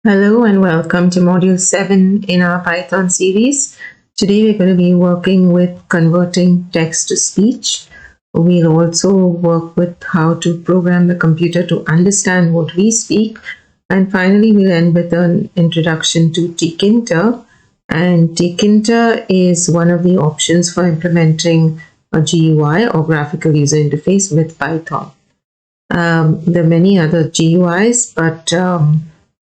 Hello and welcome to Module 7 in our Python series. Today we're going to be working with converting text to speech. We'll also work with how to program the computer to understand what we speak. And finally, we'll end with an introduction to Tkinter. And Tkinter is one of the options for implementing a GUI or graphical user interface with Python. There are many other GUIs, but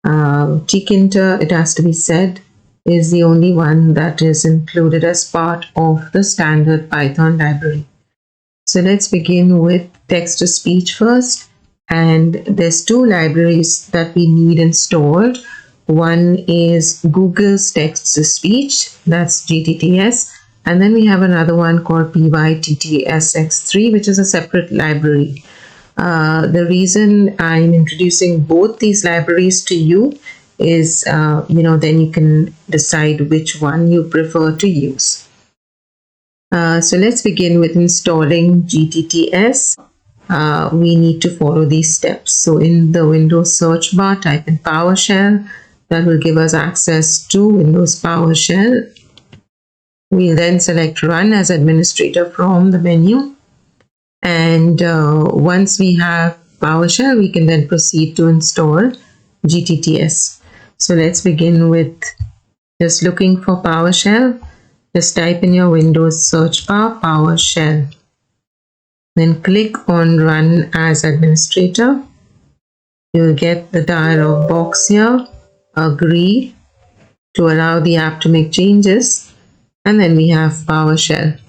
Tkinter, it has to be said, is the only one that is included as part of the standard Python library. So let's begin with text-to-speech first. And there's two libraries that we need installed. One is Google's text-to-speech, that's gTTS. And then we have another one called playsound X3, which is a separate library. The reason I'm introducing both these libraries to you is, then you can decide which one you prefer to use. So let's begin with installing gTTS. We need to follow these steps. So in the Windows search bar, type in PowerShell. That will give us access to Windows PowerShell. We'll then select Run as administrator from the menu. And once we have PowerShell, we can then proceed to install gTTS. So let's begin with just looking for PowerShell. Just type in your Windows search bar PowerShell. Then click on Run as Administrator. You'll get the dialog box here. Agree to allow the app to make changes. And then we have PowerShell,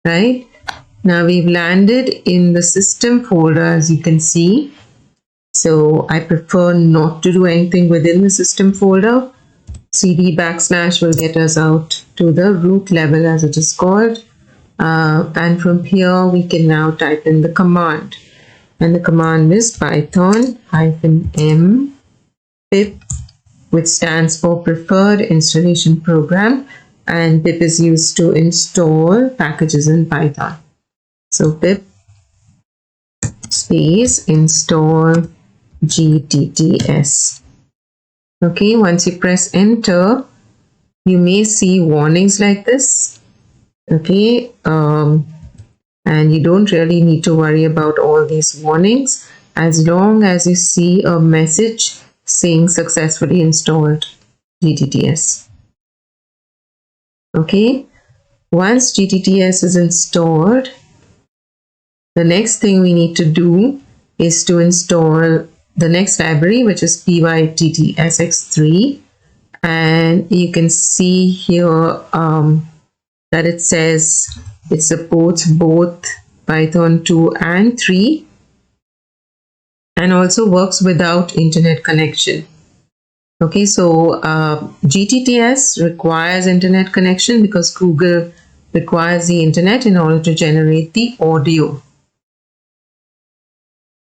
right? Now we've landed in the system folder, as you can see. So I prefer not to do anything within the system folder. CD / will get us out to the root level, as it is called. And from here, we can now type in the command. And the command is python-m pip, which stands for Preferred Installation Program. And pip is used to install packages in Python. So pip space install gTTS. Okay, once you press enter, you may see warnings like this. Okay, and you don't really need to worry about all these warnings as long as you see a message saying successfully installed gTTS. Okay, once gTTS is installed, the next thing we need to do is to install the next library, which is playsound X3. And you can see here that it says it supports both Python 2 and 3 and also works without internet connection. Okay, so gTTS requires internet connection because Google requires the internet in order to generate the audio.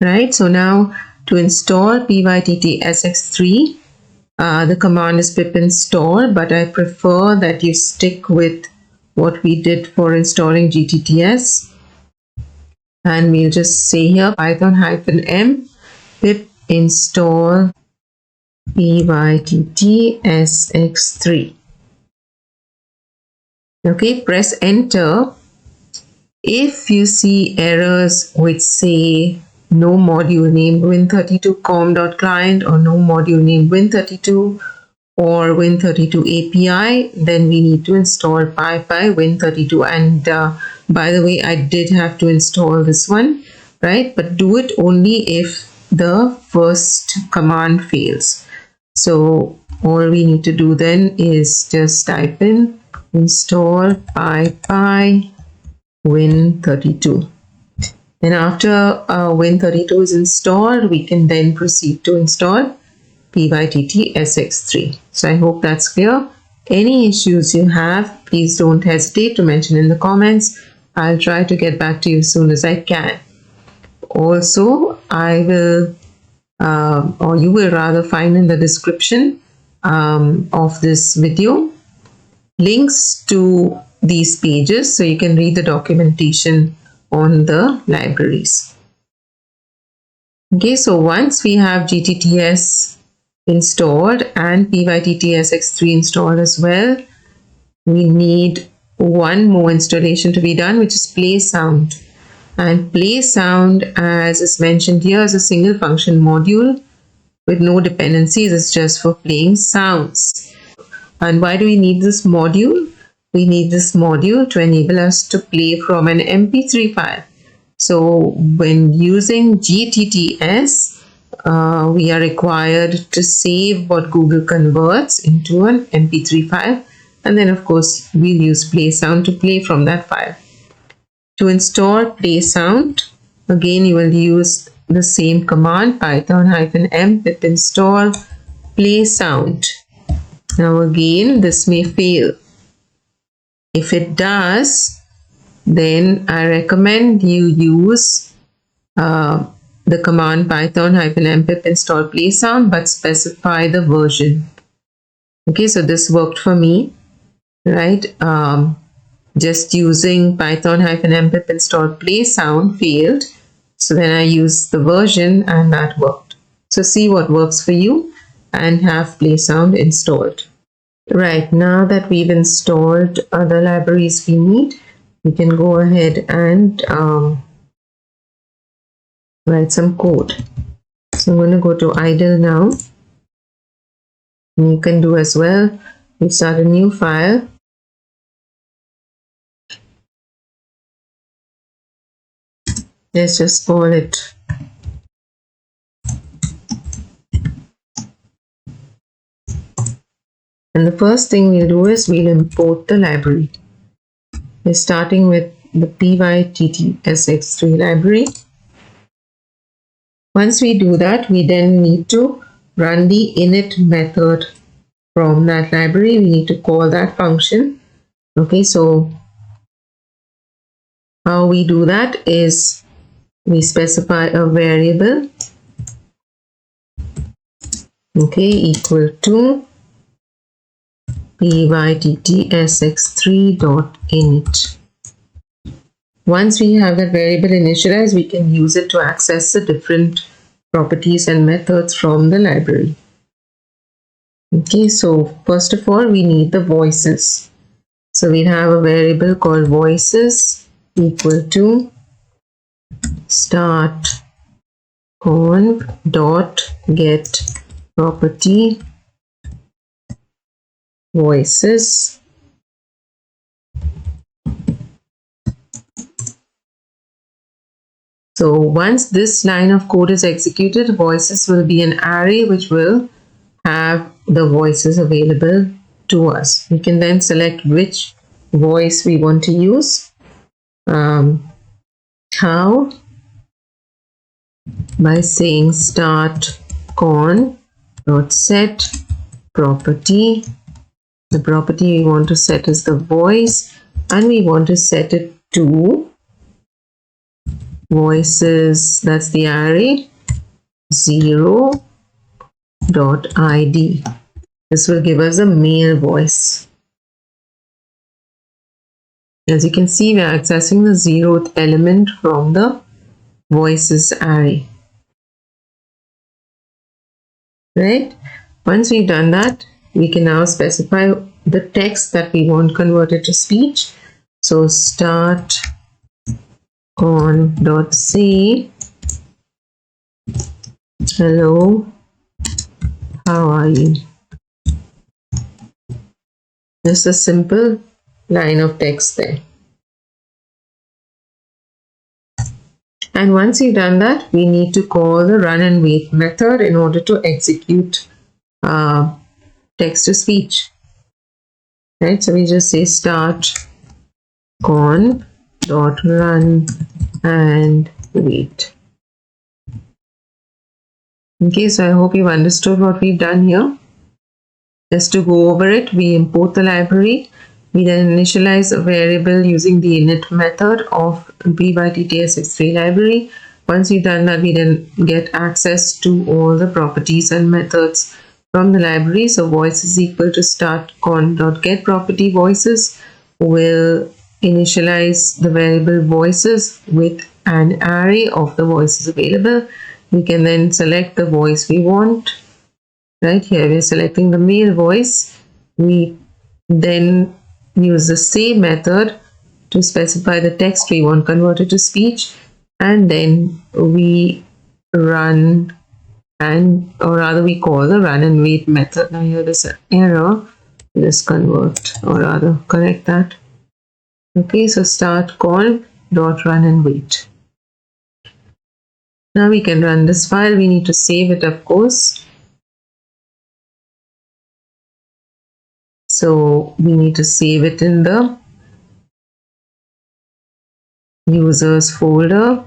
Right, so now to install playsound X3, the command is pip install, but I prefer that you stick with what we did for installing gTTS. And we'll just say here python-m pip install playsound X3. Okay, press enter. If you see errors which say no module named win32com.client or no module named win32 or win32 API, then we need to install PyPy win32. And by the way, I did have to install this one, right? But do it only if the first command fails. So all we need to do then is just type in install PyPy win32. And after win32 is installed, we can then proceed to install playsound X3. So I hope that's clear. Any issues you have, please don't hesitate to mention in the comments. I'll try to get back to you as soon as I can. Also, I will, or you will rather, find in the description of this video links to these pages so you can read the documentation on the libraries. Okay, so once we have gTTS installed and pYTTSX3 installed as well. We need one more installation to be done, which is playsound. And playsound, as is mentioned here, is a single function module with no dependencies. It's just for playing sounds. And why do we need this module? We need this module to enable us to play from an MP3 file. So when using gTTS, we are required to save what Google converts into an MP3 file. And then of course, we'll use playsound to play from that file. To install playsound, again you will use the same command, python-m pip install playsound. Now again, this may fail. If it does, then I recommend you use the command python-m pip install playsound, but specify the version. Okay, so this worked for me, right? Just using python-m pip install playsound failed. So then I used the version and that worked. So see what works for you and have playsound installed. Right, now that we've installed other libraries we need, we can go ahead and write some code. So I'm going to go to idle now. And you can do as well. We start a new file. Let's just call it and the first thing we'll do is we'll import the library. We're starting with the pYTTSX3 library. Once we do that, we then need to run the init method from that library. We need to call that function. Okay, so how we do that is we specify a variable, okay, equal to pYTTSX3.init. Once we have that variable initialized, we can use it to access the different properties and methods from the library. Okay, so first of all, we need the voices. So we have a variable called voices equal to start conv.get property voices. So once this line of code is executed, voices will be an array which will have the voices available to us. We can then select which voice we want to use. How? By saying start con.set property. The property we want to set is the voice, and we want to set it to voices, that's the array, 0.id. This will give us a male voice. As you can see, we are accessing the 0th element from the voices array. Right? Once we've done that, we can now specify the text that we want converted to speech. So start con.say hello, how are you? Just a simple line of text there. And once you've done that, we need to call the run and wait method in order to execute text to speech. Right, so we just say start con.run and wait. Okay, so I hope you've understood what we've done here. Just to go over it, we import the library. We then initialize a variable using the init method of pYTTSX3 library. Once we've done that, we then get access to all the properties and methods from the library. So voice is equal to start con.get property voices. Will initialize the variable voices with an array of the voices available. We can then select the voice we want, Right here, we're selecting the male voice. We then use the same method to specify the text we want converted to speech, and then we run or rather we call the run and wait method. Now here there's an error. Just convert or rather correct that. Okay, so start call dot run and wait. Now we can run this file. We need to save it, of course. So we need to save it in the users folder.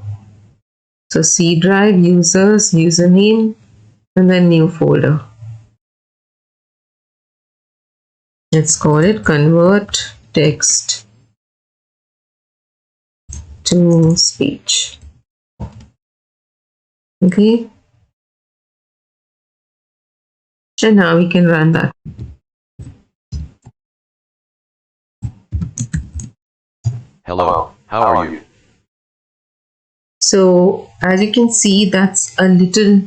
So C drive, users, username, and then new folder. Let's call it convert text to speech. Okay. And now we can run that. Hello, how are you? So as you can see, that's a little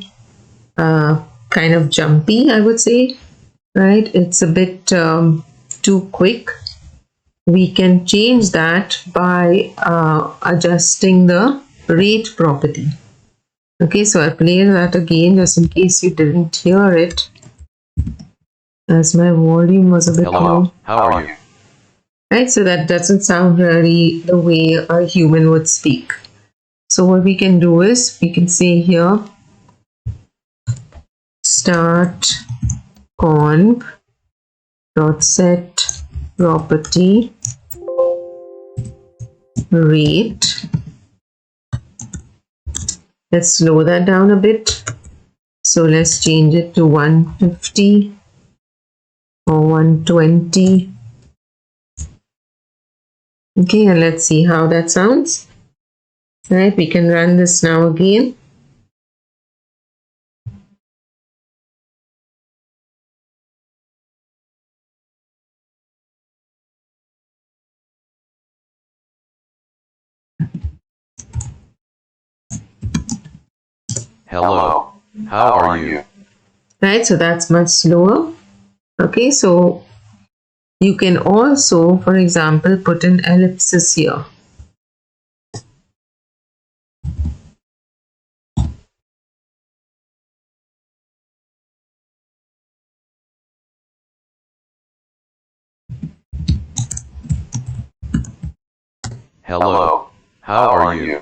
kind of jumpy, I would say, right? It's a bit too quick. We can change that by adjusting the rate property. Okay, so I'll play that again just in case you didn't hear it, as my volume was a bit Hello, low. how are you? Right, so that doesn't sound really the way a human would speak. So what we can do is we can say here start conv dot set property rate. Let's slow that down a bit. So let's change it to 150 or 120. Okay, and let's see how that sounds. Right, we can run this now again. Hello, how are you? Right, so that's much slower. Okay, so you can also, for example, put an ellipsis here. Hello, how are you?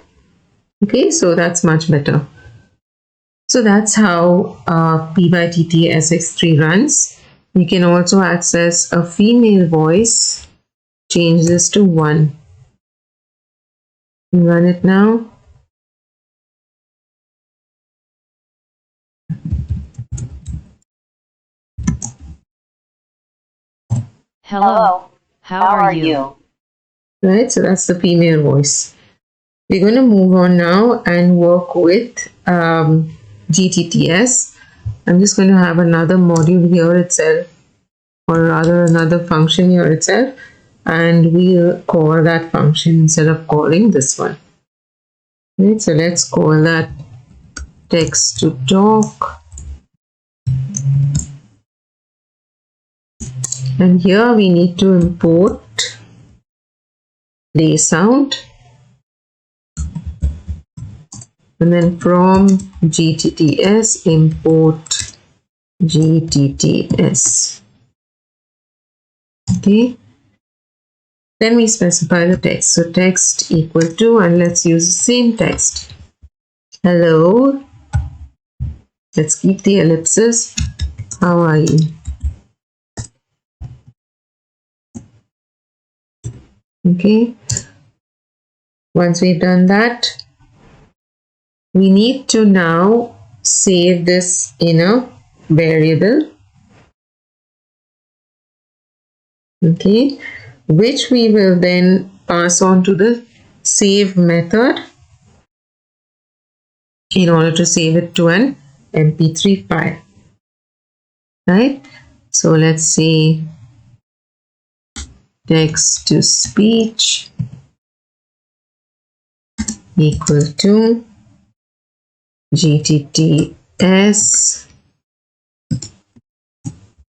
Okay, so that's much better. So that's how p/ttSx3 runs. You can also access a female voice. Change this to 1. Run it now. Hello, how are you? Right, so that's the female voice. We're going to move on now and work with gTTS. I'm just going to have another module here itself, or rather another function here itself, and we'll call that function instead of calling this one. Right, so let's call that text to talk. And here we need to import playsound. And then from gTTS import gTTS. Okay. Then we specify the text. So text equal to, and let's use the same text. Hello. Let's keep the ellipsis. How are you? Okay. Once we've done that, we need to now save this in a variable. Okay, which we will then pass on to the save method in order to save it to an MP3 file. Right? So let's say text to speech equal to gTTS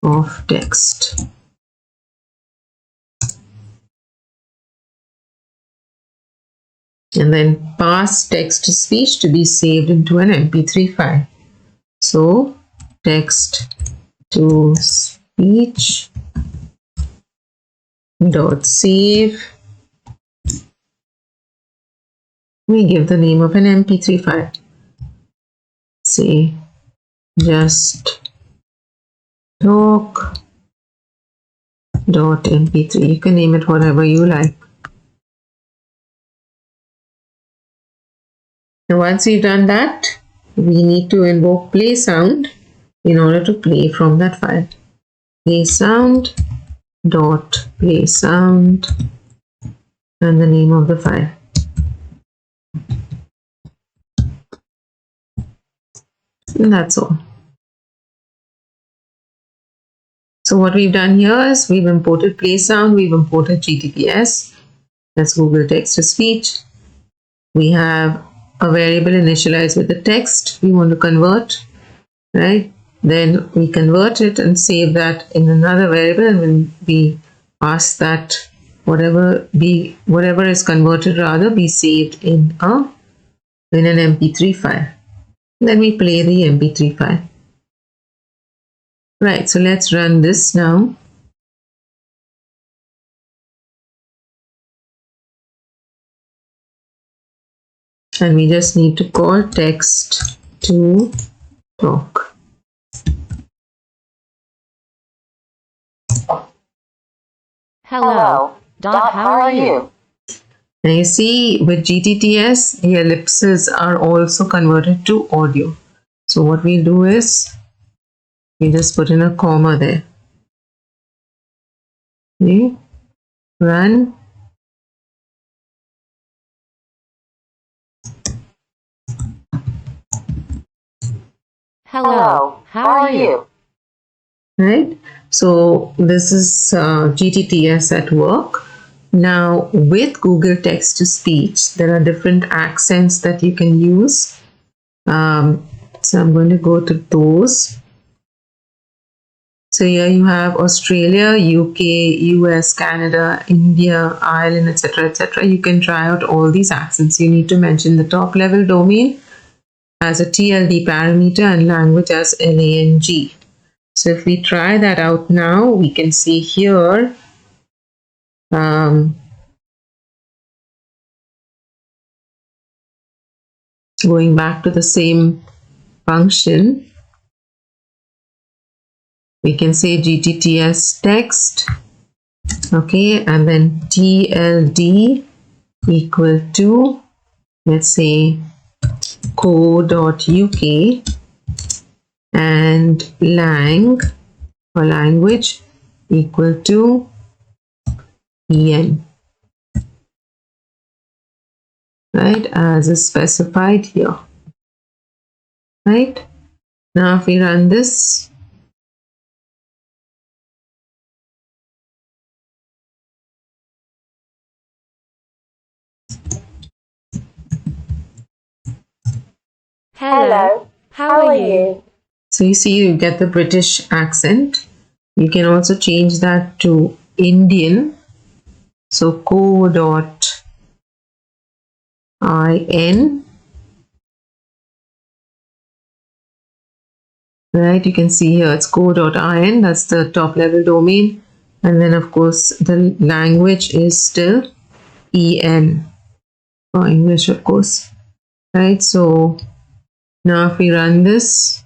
of text. And then pass text to speech to be saved into an MP3 file. So text to speech dot save. We give the name of an MP3 file. Say just talk.mp3. You can name it whatever you like. And once we've done that, we need to invoke playsound in order to play from that file. Playsound.playsound and the name of the file. And that's all. So what we've done here is we've imported playsound, we've imported gTTS. That's Google Text to Speech. We have a variable initialized with the text we want to convert, right? Then we convert it and save that in another variable, and when we ask that whatever is converted rather be saved in an MP3 file. Then we play the MP3 file. Right, so let's run this now. And we just need to call text to talk. Hello. Dot, how are you? Now you see with gTTS, the ellipses are also converted to audio. So what we do is we just put in a comma there. Okay. Run. Hello. How are you? Right. So this is gTTS at work. Now with Google Text to Speech, there are different accents that you can use. So I'm going to go to those. So here you have Australia, UK, US, Canada, India, Ireland, etc., etc. You can try out all these accents. You need to mention the top level domain as a TLD parameter and language as LANG. So if we try that out now, we can see here going back to the same function, we can say gTTS text, okay, and then TLD equal to, let's say, co.uk and lang or language equal to en, right, as is specified here. Right, now if we run this, Hello. How are you? so you see you get the British accent. You can also change that to Indian. So co.in, right, you can see here it's co.in, that's the top level domain, and then of course the language is still en for English, of course, right? So now if we run this,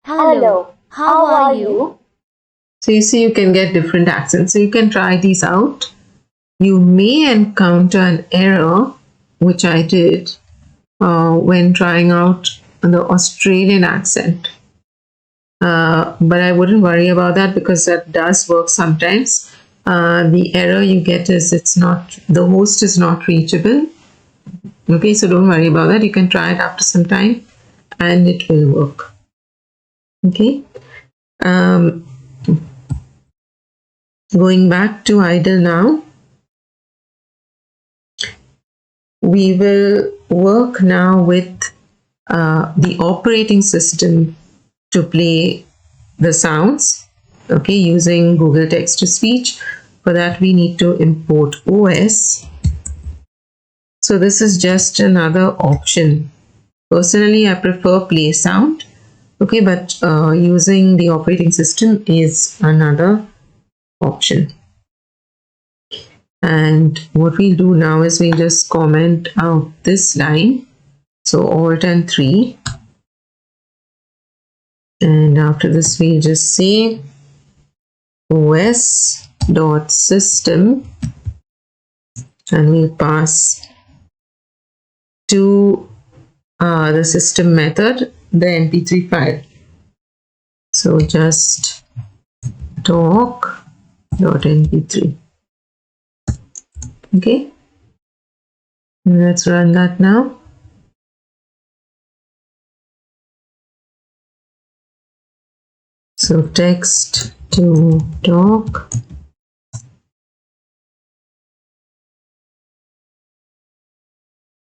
Hello. How are you? so you see you can get different accents. So you can try these out. You may encounter an error, which I did when trying out the Australian accent. But I wouldn't worry about that because that does work sometimes. The error you get is the host is not reachable. Okay, so don't worry about that. You can try it after some time and it will work. Okay. Going back to idle now, we will work now with the operating system to play the sounds, okay, using Google Text to Speech. For that, we need to import OS. So this is just another option. Personally, I prefer playsound, okay, but using the operating system is another option. And what we'll do now is we'll just comment out this line. So Alt and 3. And after this, we'll just say os.system, and we'll pass to the system method the mp3 file. So just talk.mp3. Okay, let's run that now. So text to talk.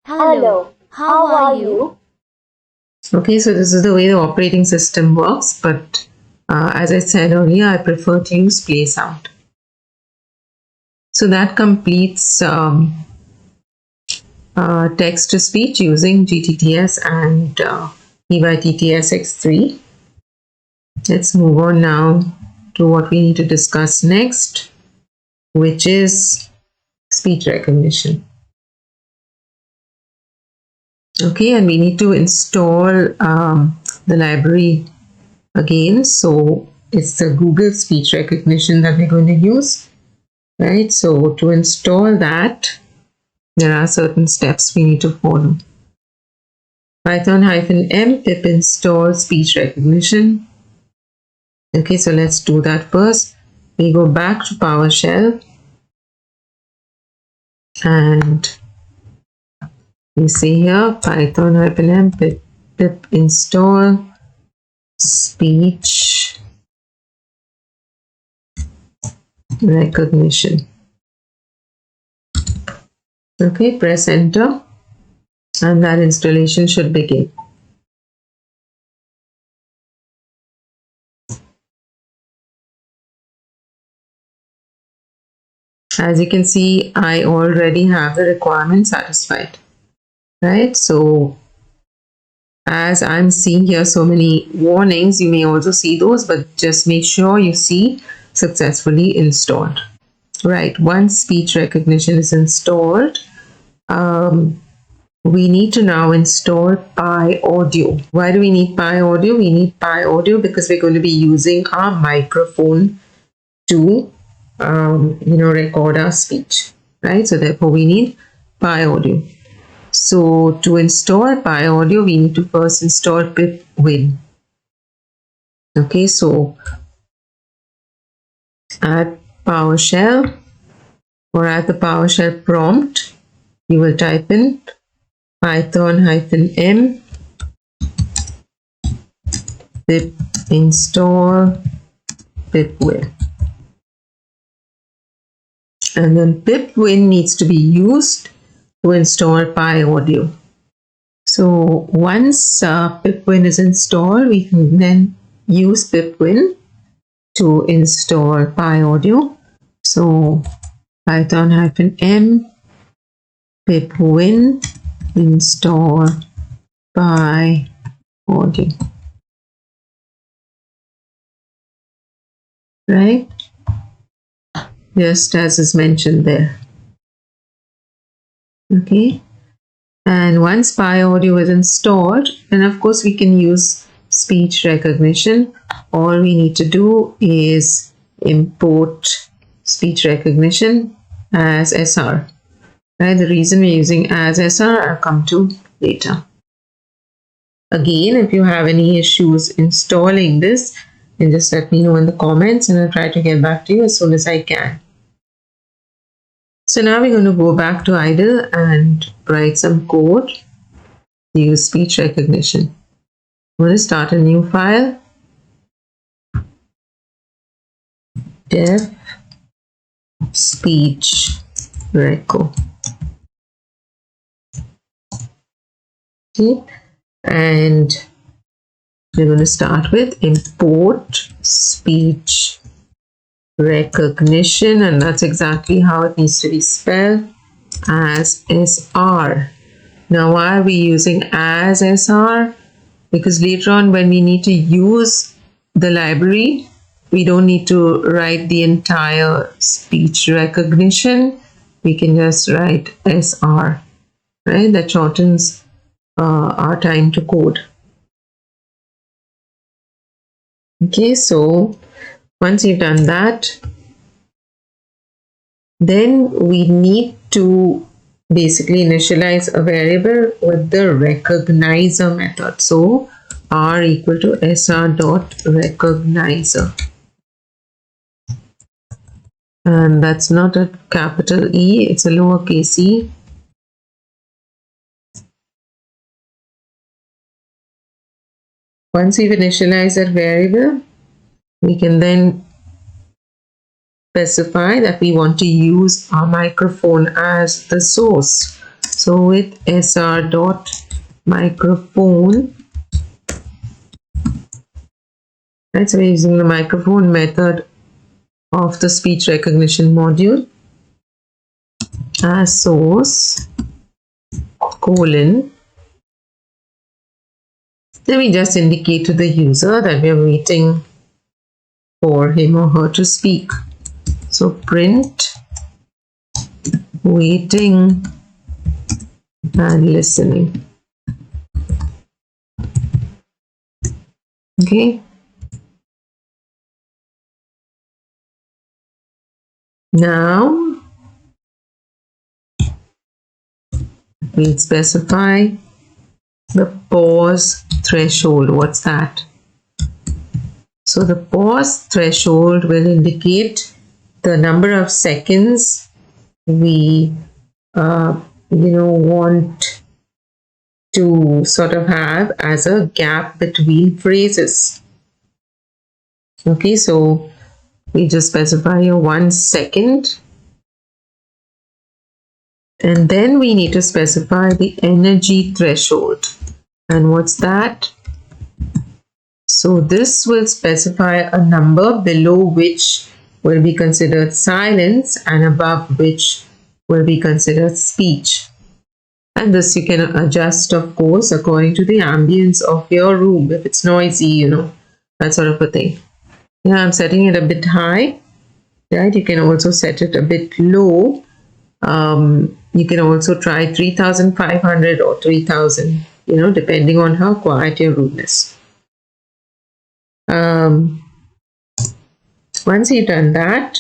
Hello, how are you? Okay, so this is the way the operating system works, but as I said earlier, I prefer to use playsound. So that completes text to speech using gTTS and eTTS X3. Let's move on now to what we need to discuss next, which is speech recognition. Okay, and we need to install the library again. So it's the Google speech recognition that we're going to use, right? So to install that, there are certain steps we need to follow. Python-m pip install speech recognition. Okay, so let's do that first. We go back to PowerShell and we see here Python-m pip install speech recognition. Okay, press enter and that installation should begin. As you can see, I already have the requirement satisfied, right? So as I'm seeing here so many warnings, you may also see those, but just make sure you see successfully installed. Right, once speech recognition is installed, we need to now install PyAudio. Why do we need PyAudio? We need PyAudio because we're going to be using our microphone to record our speech, right? So therefore we need PyAudio. So to install PyAudio, we need to first install pip-win. Okay, so at PowerShell or at the PowerShell prompt, you will type in Python-m pip install pip-win. And then pip-win needs to be used to install PyAudio. So once pip-win is installed, we can then use pip-win to install PyAudio. So Python-m pip-win install PyAudio. Right? Just as is mentioned there. Okay, and once PyAudio is installed, then of course we can use speech recognition. All we need to do is import speech recognition as SR. Right? The reason we're using as SR I'll come to later. Again, if you have any issues installing this, then just let me know in the comments and I'll try to get back to you as soon as I can. So now we're going to go back to idle and write some code to use speech recognition. I'm going to start a new file. Def speech reco. Okay, and we're going to start with import speech recognition, and that's exactly how it needs to be spelled, as SR. Now, why are we using as SR? Because later on when we need to use the library, we don't need to write the entire speech recognition. We can just write SR, right? That shortens our time to code. Okay, so once you've done that, then we need to basically initialize a variable with the recognizer method. So r equal to sr dot recognizer, and that's not a capital E, it's a lowercase e. Once we've initialized that variable, we can then specify that we want to use our microphone as the source. So with sr dot microphone, right, so we're using the microphone method of the speech recognition module as source colon. Then we just indicate to the user that we are waiting for him or her to speak. So print waiting and listening. Okay. Now we'll specify the pause threshold. What's that? So the pause threshold will indicate the number of seconds we want to sort of have as a gap between phrases. Okay, so we just specify a 1 second, and then we need to specify the energy threshold. And what's that? So this will specify a number below which will be considered silence and above which will be considered speech. And this you can adjust, of course, according to the ambience of your room. If it's noisy, that sort of a thing. Yeah, I'm setting it a bit high, right? You can also set it a bit low. You can also try 3,500 or 3,000, depending on how quiet your room is. Once you've done that,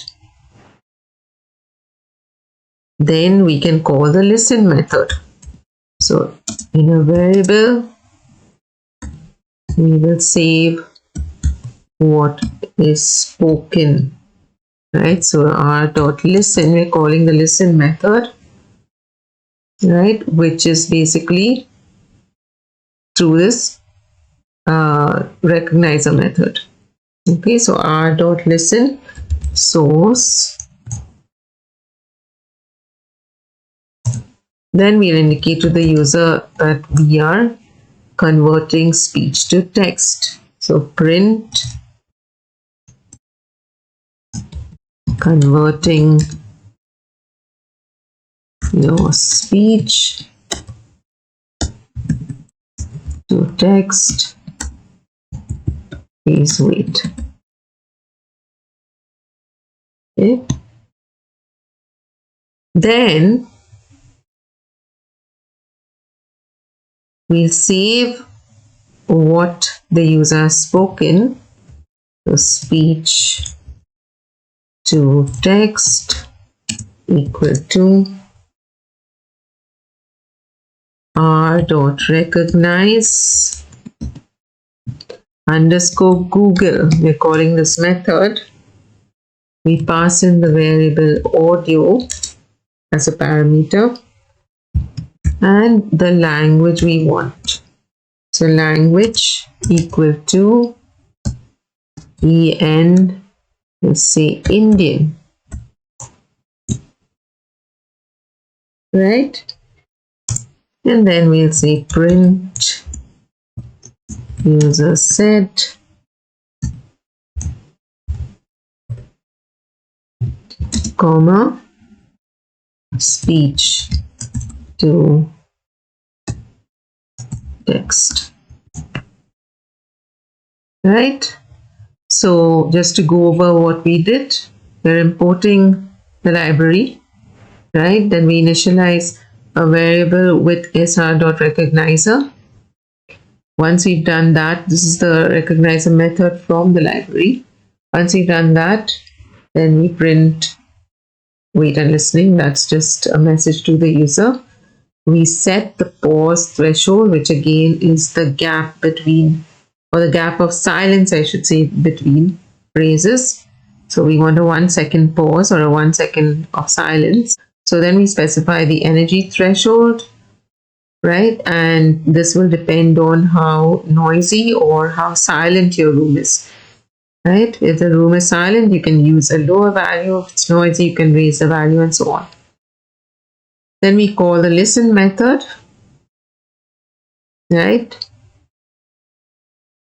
then we can call the listen method. So in a variable, we will save what is spoken, right? So r.listen, we're calling the listen method, right, which is basically through this recognizer method. Okay, so r.listen source, then we'll indicate to the user that we are converting speech to text. So print converting your speech to text. Please wait. Okay. Then we'll save what the user has spoken. So speech to text equal to r.recognize underscore Google. We're calling this method. We pass in the variable audio as a parameter and the language we want. So language equal to EN, let's say Indian. right? And then we'll say print user set comma speech to text, right? So just to go over what we did, we're importing the library, right? Then we initialize a variable with sr.recognizer. Once we've done that, this is the recognizer method from the library. Once we've done that, then we print wait and listening. That's just a message to the user. We set the pause threshold, which again is the gap between, or the gap of silence, I should say, between phrases. So we want a 1 second pause or a 1 second of silence. So then we specify the energy threshold, right? And this will depend on how noisy or how silent your room is, right? If the room is silent, you can use a lower value. If it's noisy, you can raise the value and so on. Then we call the listen method, right?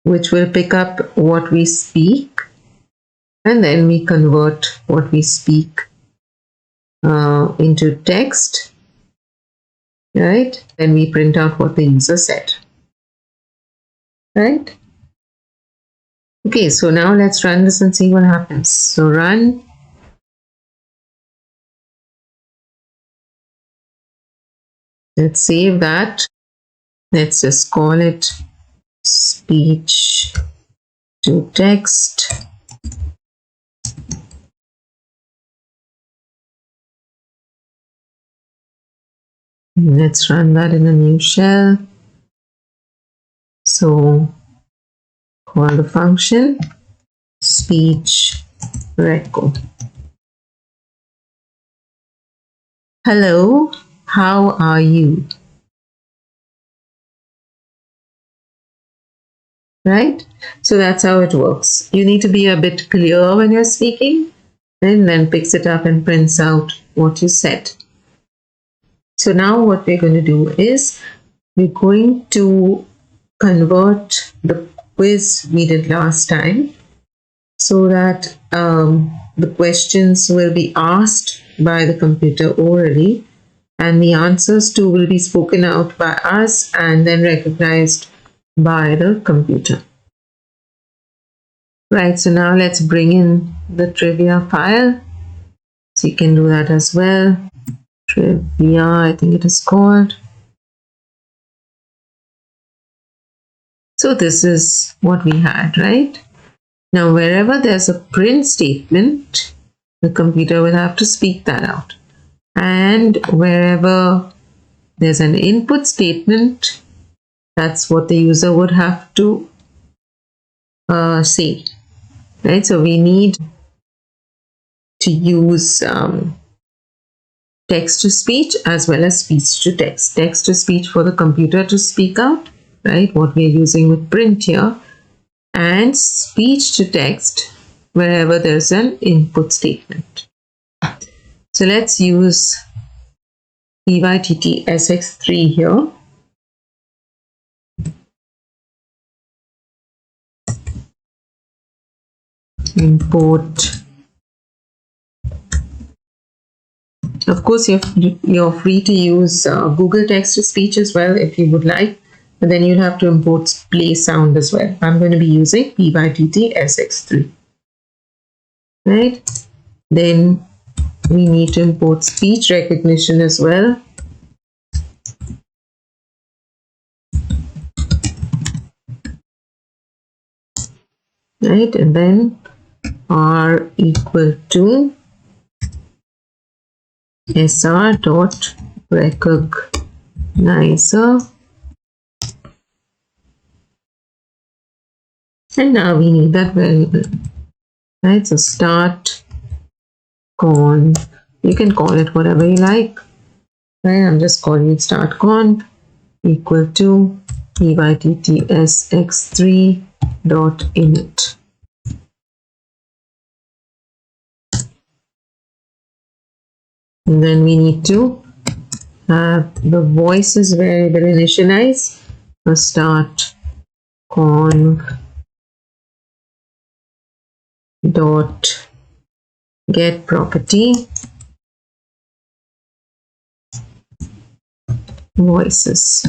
Which will pick up what we speak, and then we convert what we speak into text, right? Then we print out what the user said, right? Okay, so now let's run this and see what happens. So run. Let's save that. Let's just call it speech to text. Let's run that in a new shell. So call the function SpeechReco. Hello, how are you? Right? So that's how it works. You need to be a bit clear when you're speaking, and then picks it up and prints out what you said. So now what we're going to do is we're going to convert the quiz we did last time so that the questions will be asked by the computer orally and the answers too will be spoken out by us and then recognized by the computer. Right, so now let's bring in the trivia file. So you can do that as well. Trivia, I think it is called. So this is what we had, right? Now wherever there's a print statement, the computer will have to speak that out. And wherever there's an input statement, that's what the user would have to say, right? So we need to use text to speech as well as speech to text. Text to speech for the computer to speak out, right? What we're using with print here, and speech to text wherever there's an input statement. So let's use pYTT-SX3 here. Import. Of course, you're free to use Google text to speech as well if you would like, but then you'll have to import playsound as well. I'm going to be using pYTT-SX3, right? Then we need to import speech recognition as well. Right, and then R equal to sr.recognizer, and now we need that variable, right? So start conf, you can call it whatever you like, right? I'm just calling it start conf equal to pYTT-SX3.init. And then we need to have the voices variable initialized. So start conv dot get property voices.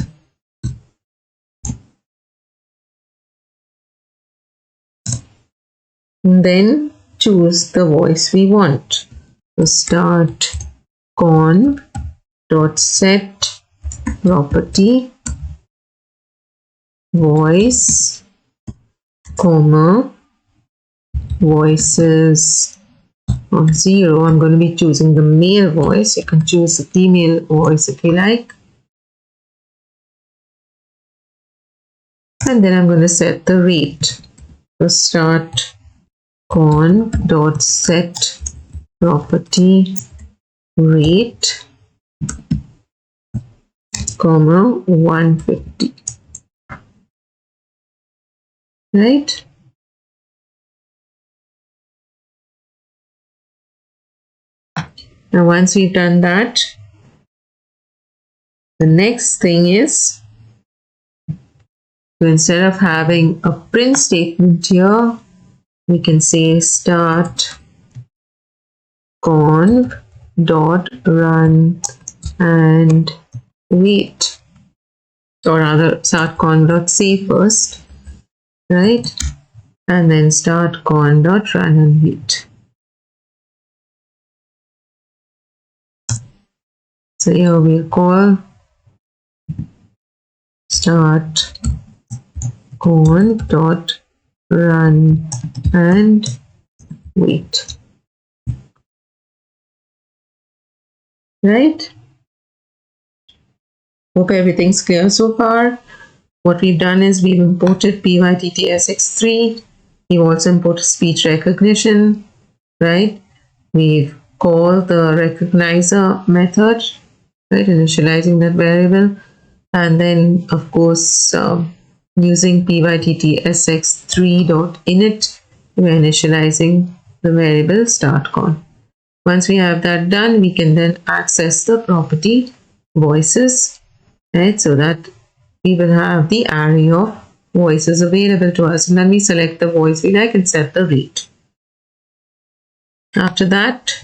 And then choose the voice we want. So start conv dot set property voice, comma, voices of 0. I'm going to be choosing the male voice. You can choose the female voice if you like. And then I'm going to set the rate. So start conv dot set property rate, comma, 150. Right? Now once we've done that, the next thing is, so instead of having a print statement here, we can say start conv dot run and wait, or rather start conv dot save first, right? And then start conv dot run and wait. So here we'll call start conv dot run and wait. Right? Hope everything's clear so far. What we've done is we've imported playtts x3. We've also imported speech recognition, right? We've called the recognizer method, right? Initializing that variable. And then, of course, using playtts x3.init, we're initializing the variable startCon. Once we have that done, we can then access the property voices, right? So that we will have the array of voices available to us. And then we select the voice we like and set the rate. After that,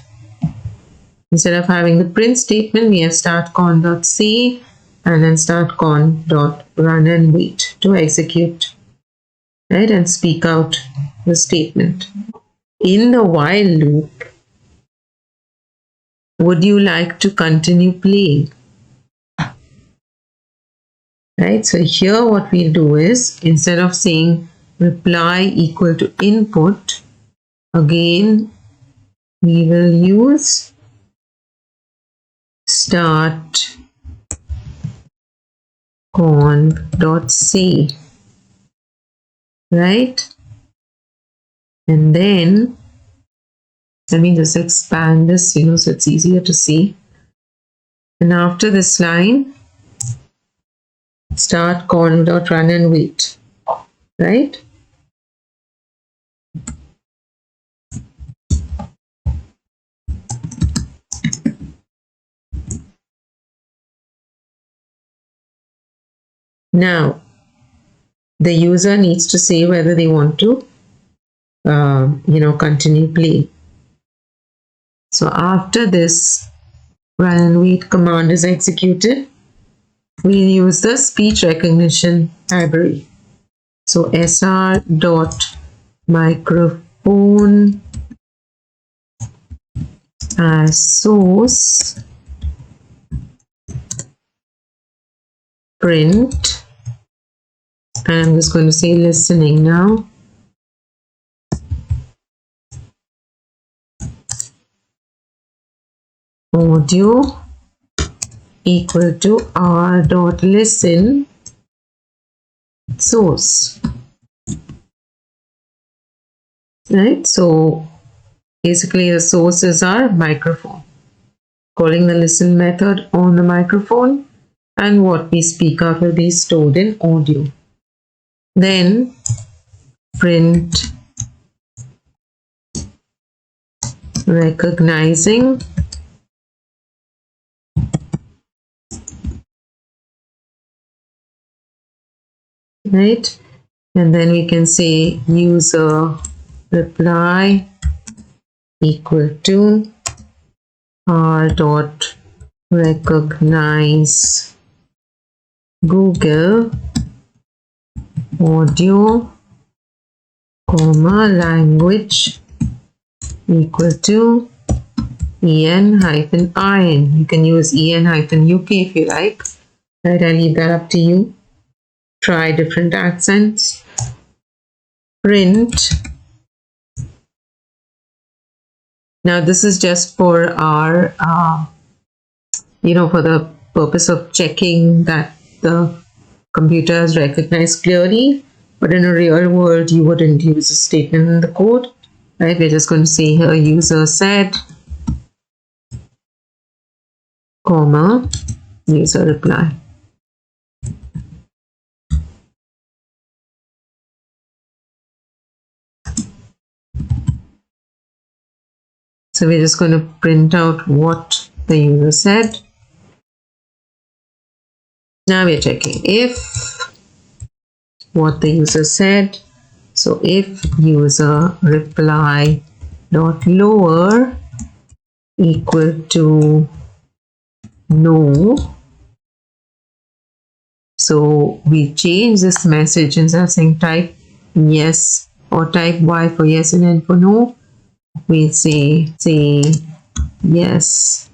instead of having the print statement, we have startCon.save and then startCon.run and wait to execute, right, and speak out the statement. In the while loop, would you like to continue playing? Right, so here what we'll do is, instead of saying reply equal to input, again we will use start conv.say, right? And then let me just expand this, so it's easier to see. And after this line, start conv.run and wait, right? Now, the user needs to say whether they want to, continue playing. So after this run and wait command is executed, we'll use the speech recognition library. So sr.microphone as source print, and I'm just going to say listening now. Audio equal to r.listen source, right? So basically the sources are microphone, calling the listen method on the microphone, and what we speak out will be stored in audio. Then print recognizing right? And then we can say user reply equal to r dot recognize Google audio comma language equal to en-in. You can use en-uk if you like, right? I leave that up to you. Try different accents. Print. Now this is just for our for the purpose of checking that the computer has recognized clearly, but in a real world you wouldn't use a statement in the code, right? We're just going to say here user said comma user reply. So we're just going to print out what the user said. Now we're checking if what the user said. So if user reply dot lower equal to no, so we change this message instead of saying type yes or type Y for yes and N for no, we say yes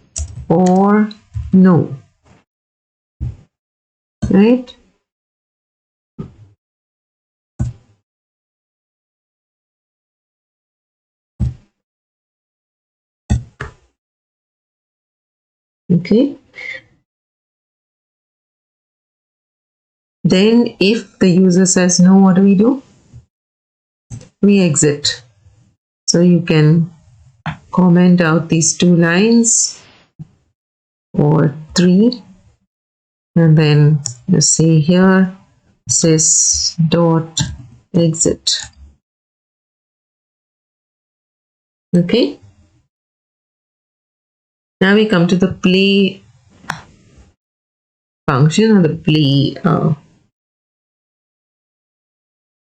or no, right? Okay. Then if the user says no, what do? We exit. So you can comment out these 2 lines or 3, and then just say here sys dot exit. Okay. Now we come to the play function or the play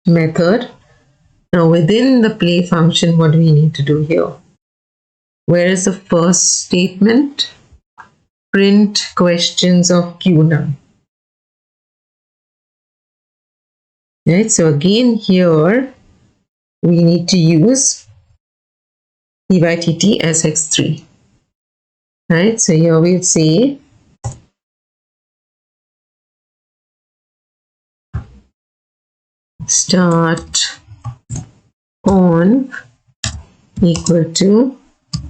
method. Now within the play function, what do we need to do here? Where is the first statement? Print questions of Q now. Right, so again here we need to use Ttt sx3. Right, so here we'll say start on equal to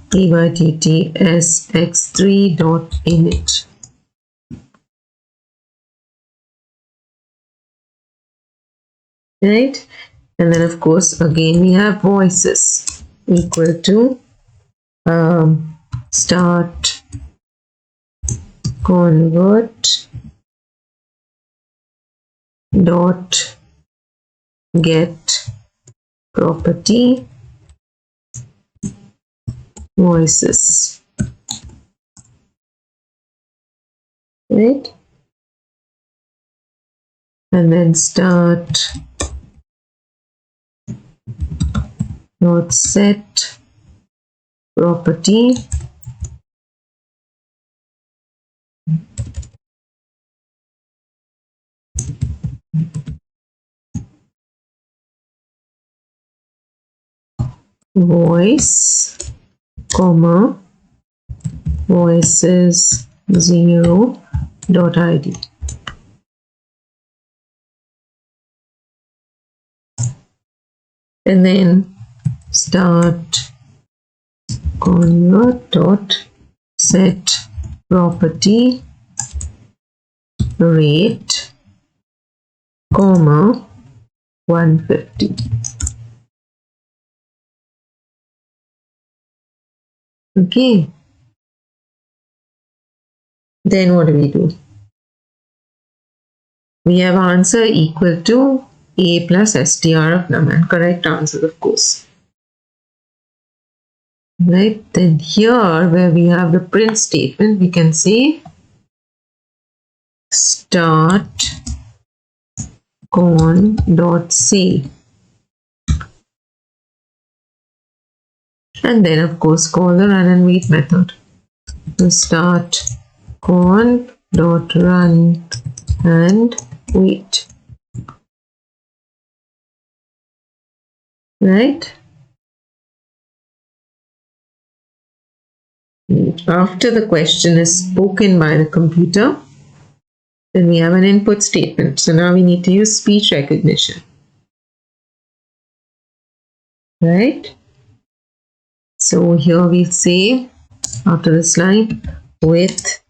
Ttt sx3 dot init. Right, and then of course again we have voices equal to start convert dot get property voices, right? And then start dot set property voice comma voices 0 dot id. And then start convert dot set property rate comma 150. Okay, then what do? We have answer equal to a plus str of num, and correct answer of course. Right, then here where we have the print statement, we can say start con.say, and then of course call the run and wait method. So start con.run and wait, right? After the question is spoken by the computer, then we have an input statement. So now we need to use speech recognition, right? So here we'll say after this line, with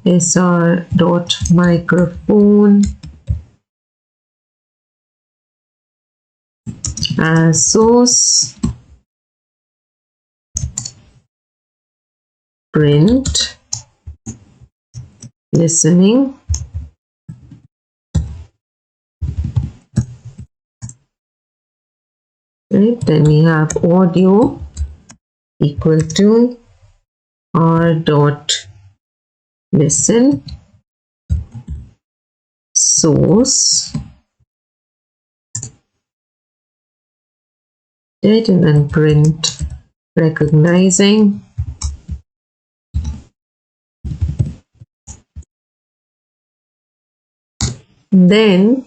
sr.microphone as source, print listening right. Then we have audio equal to r dot listen source, right, and then print recognizing then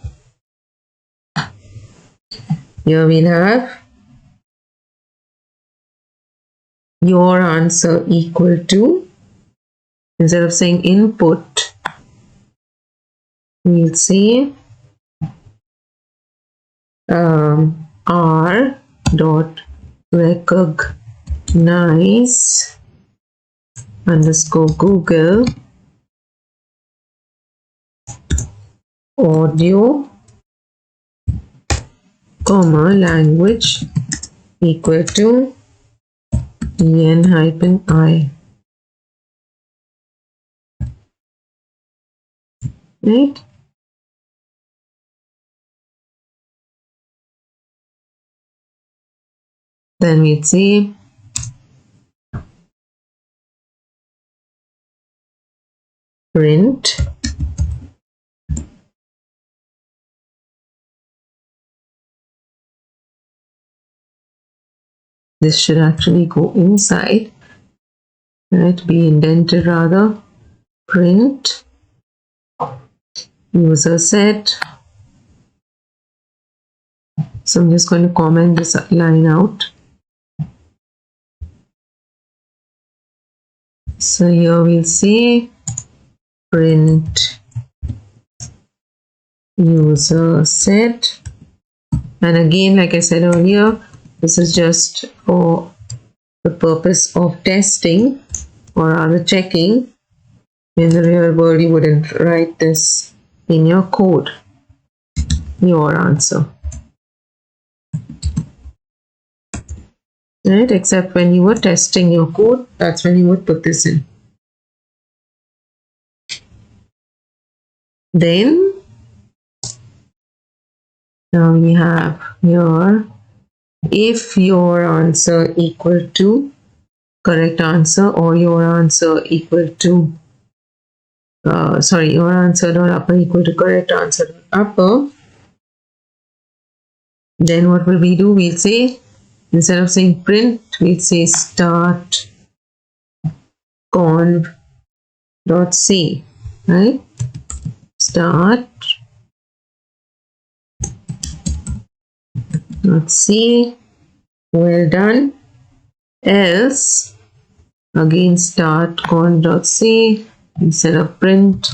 here we'll have your answer equal to, instead of saying input, we'll say r dot recognize underscore Google audio comma language equal to en hyphen I, right? Then we'd say print this should actually go inside, right, be indented rather, print user set. So I'm just going to comment this line out. So here we'll say print user set, and again, like I said earlier, this is just for the purpose of testing or rather checking. In the real world you wouldn't write this in your code, your answer, right? Except when you were testing your code, that's when you would put this in. Then now we have here, if your answer equal to correct answer or your answer equal to your answer dot upper equal to correct answer dot upper, then what will we do? We'll say, instead of saying print, we'll say start conv dot say, right? Start dot say, well done. Else again start conv dot say instead of print,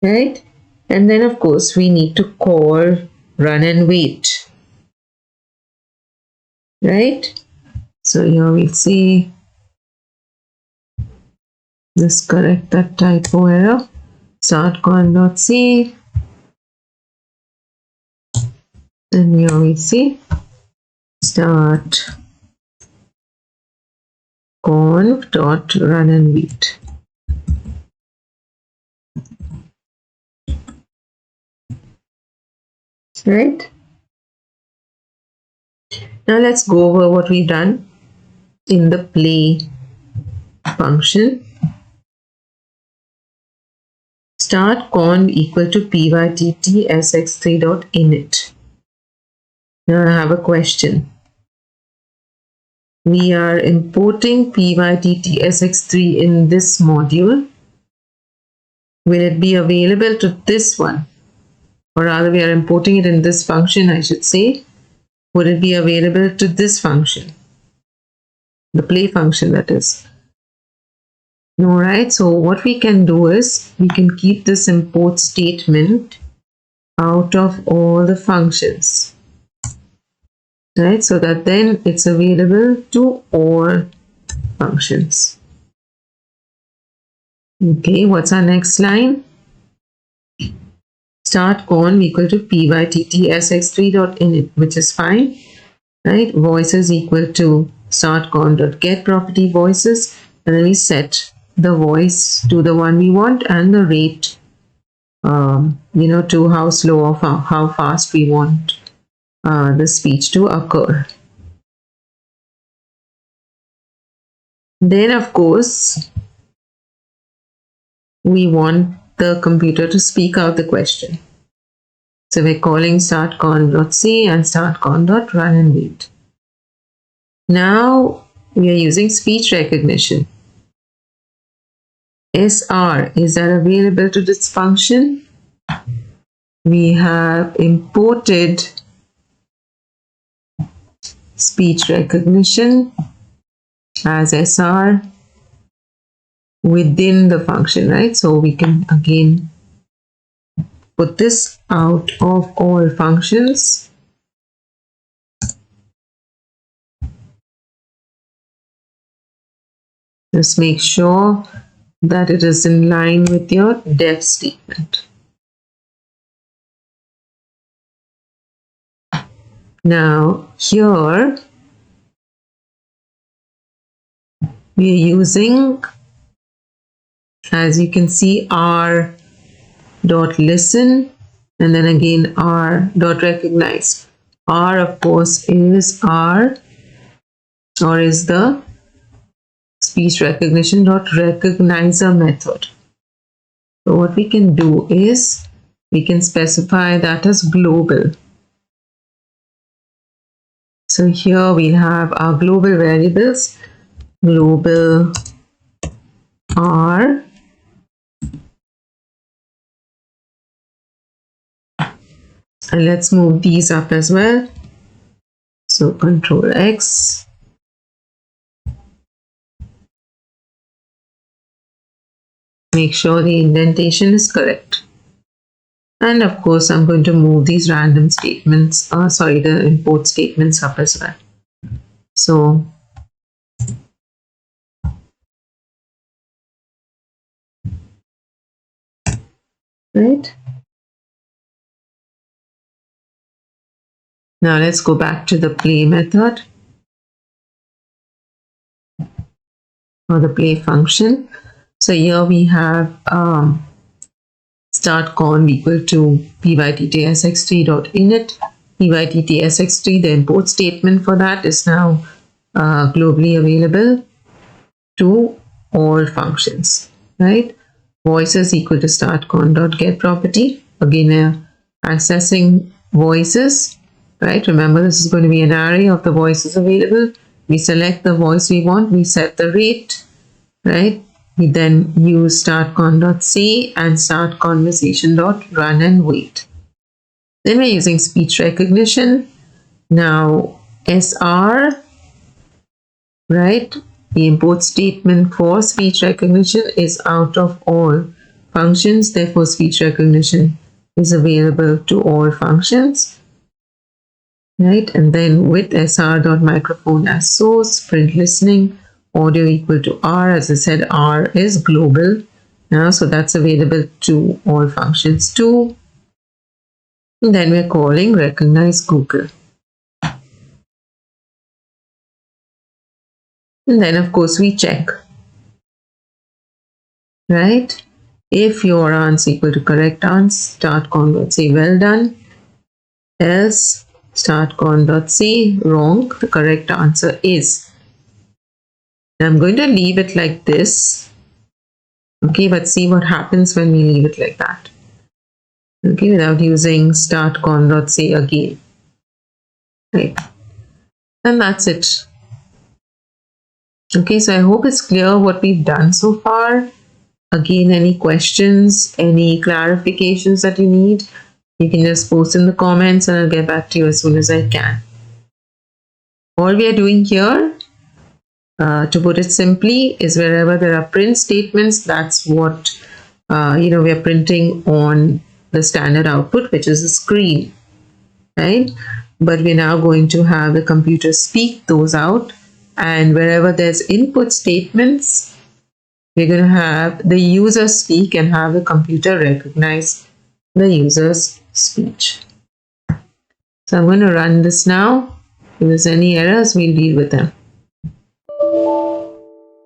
right? And then of course we need to call run and wait, right? So here we'll say, just correct that typo error, start conv.say, and here we see start conv.run and wait. Right? Now let's go over what we've done in the play function start conv equal to pyttsx3.init. Now I have a question. We are importing pyttsx3 in this module. Will it be available to this one? Or rather, we are importing it in this function, I should say. Would it be available to this function? The play function, that is. Alright, so what we can do is we can keep this import statement out of all the functions. Right, so that then it's available to all functions. Okay, what's our next line? Start conv equal to pyttsx3.init, which is fine. Right, voices equal to start conv.get property voices, and then we set the voice to the one we want and the rate, to how slow or how fast we want the speech to occur. Then, of course, we want the computer to speak out the question. So we're calling startconv.c and startconv.run and wait. Now we are using speech recognition. SR, is that available to this function? We have imported speech recognition as SR within the function, right? So we can again put this out of all functions. Just make sure that it is in line with your def statement. Now here we are using, as you can see, r.listen and then again r.recognize. R, of course, is the speech recognition.recognizer method. So what we can do is we can specify that as global. So here we have our global variables, global R, and let's move these up as well. So Control X. Make sure the indentation is correct. And of course, I'm going to move these random statements, the import statements up as well. So right. Now let's go back to the play method or the play function. So here we have start conv equal to pyttsx3.init. pyttsx3, the import statement for that is now globally available to all functions, right? Voices equal to start conv.get property. Again, accessing voices, right? Remember, this is going to be an array of the voices available. We select the voice we want, we set the rate, right? We then use startconv.c and startconversation.run and wait. Then we're using speech recognition. Now SR, right? The import statement for speech recognition is out of all functions. Therefore, speech recognition is available to all functions, right? And then with sr.microphone as source, print listening, audio equal to R. As I said, R is global now, so that's available to all functions too. And then we're calling recognize Google. And then of course we check, right? If your answer equal to correct answer, startconv.c, well done. Else startconv.c, wrong. The correct answer is I'm going to leave it like this. Okay, but see what happens when we leave it like that. Okay, without using start con, say again. Right. And that's it. Okay, so I hope it's clear what we've done so far. Again, any questions, any clarifications that you need, you can just post in the comments and I'll get back to you as soon as I can. All we are doing here, to put it simply, is wherever there are print statements, that's what we are printing on the standard output, which is the screen, right? But we're now going to have the computer speak those out, and wherever there's input statements, we're going to have the user speak and have the computer recognize the user's speech. So I'm going to run this now. If there's any errors, we'll deal with them.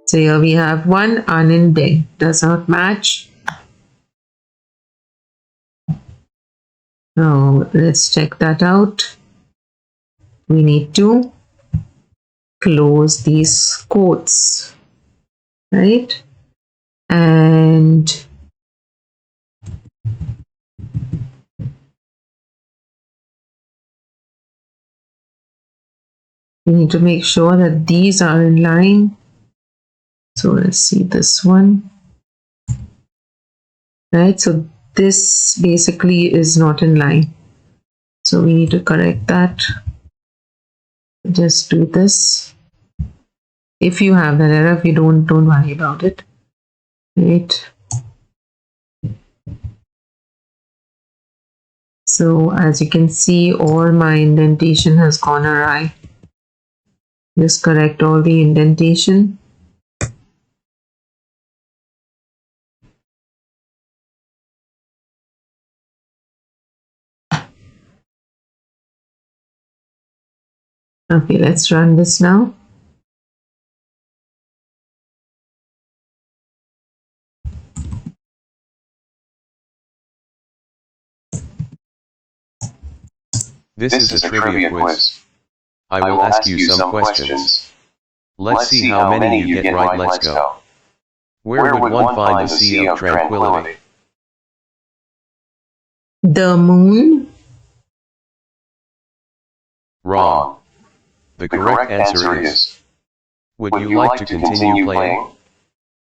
So here we have one unindent, does not match. Now let's check that out. We need to close these quotes, right? And we need to make sure that these are in line. So let's see this one, right? So this basically is not in line. So we need to correct that. Just do this. If you have that error, if you don't worry about it, right? So as you can see, all my indentation has gone awry. Just correct all the indentation. Okay, let's run this now. This is a trivia quiz. I will ask you some questions. Let's see how many you get right. Let's go. Where would one find the Sea of Tranquility? The moon. Wrong. The correct answer is, would you like to continue playing?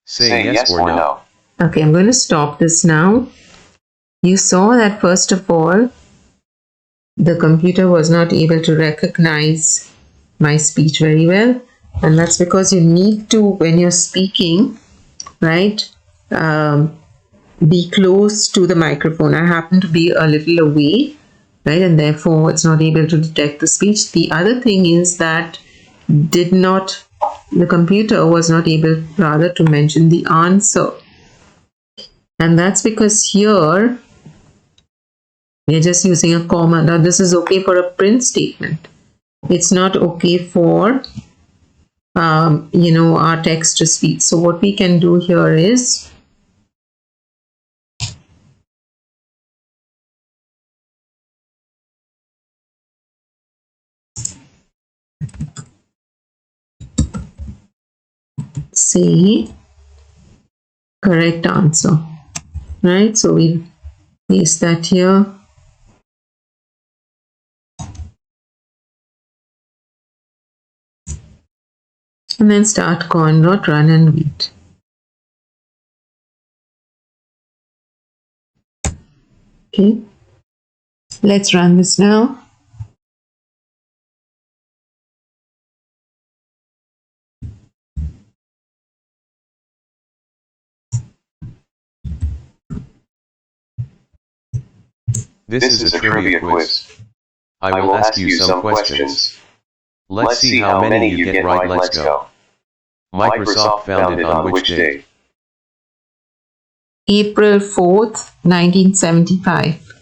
Say yes or no. Okay, I'm going to stop this now. You saw that first of all, the computer was not able to recognize my speech very well. And that's because you need to, when you're speaking, right, be close to the microphone. I happen to be a little away, right, and therefore it's not able to detect the speech. The other thing is that the computer was not able rather to mention the answer. And that's because here we're just using a comma. Now this is okay for a print statement. It's not okay for our text to speech. So what we can do here is say correct answer, right? So we paste that here. And then start convert, run and wait. Okay, let's run this now. This is a trivia quiz. I will ask you some questions. Let's see how many you get right. Let's go. Microsoft founded on which date? April 4th, 1975.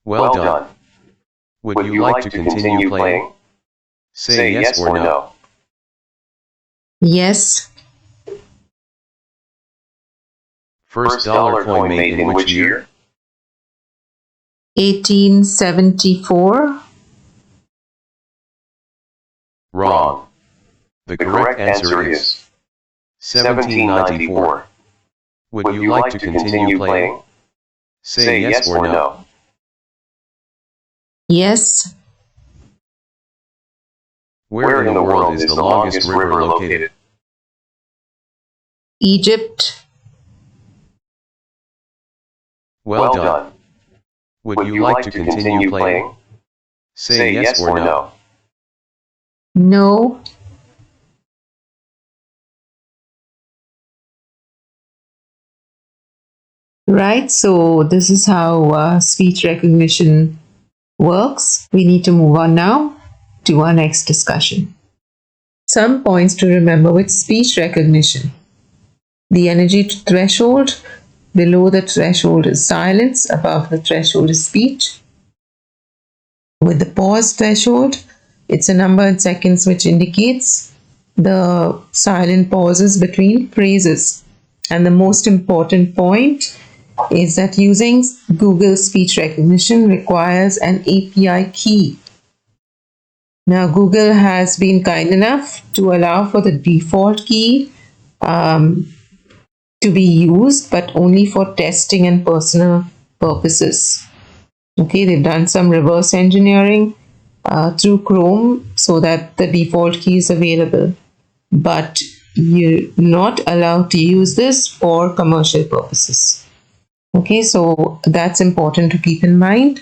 Well done. Would you like to continue playing? Say yes or no. Yes. First dollar coin made in which year? 1874. Wrong. The correct answer is 1794. Would you like to continue playing? Say yes or no. Yes. Where in the world is the longest river located? Egypt. Well done. Would you like to continue playing? Say yes or no. No. Right, so this is how speech recognition works. We need to move on now to our next discussion. Some points to remember with speech recognition. The energy threshold. Below the threshold is silence, above the threshold is speech. With the pause threshold, it's a number in seconds which indicates the silent pauses between phrases. And the most important point is that using Google Speech Recognition requires an API key. Now, Google has been kind enough to allow for the default key to be used, but only for testing and personal purposes. Okay, they've done some reverse engineering through Chrome so that the default key is available, but you're not allowed to use this for commercial purposes. Okay, so that's important to keep in mind.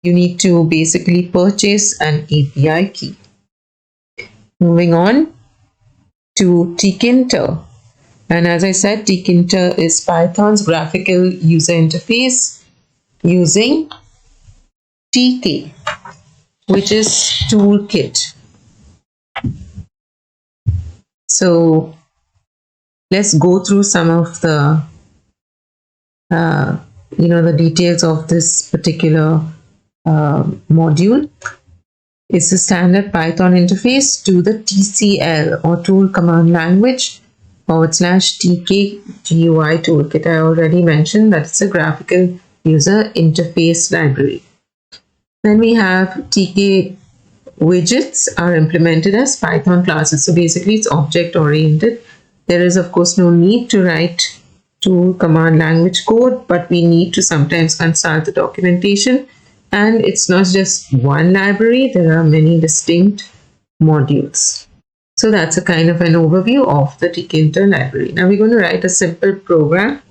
You need to basically purchase an API key. Moving on to Tkinter. And as I said, Tkinter is Python's graphical user interface using TK, which is toolkit. So let's go through some of the the details of this particular module. It's a standard Python interface to the TCL or tool command language /TK GUI toolkit. I already mentioned that it's a graphical user interface library. Then we have TK widgets are implemented as Python classes. So basically it's object oriented. There is of course no need to write tool command language code, but we need to sometimes consult the documentation. And it's not just one library, there are many distinct modules. So that's a kind of an overview of the Tkinter library. Now we're going to write a simple program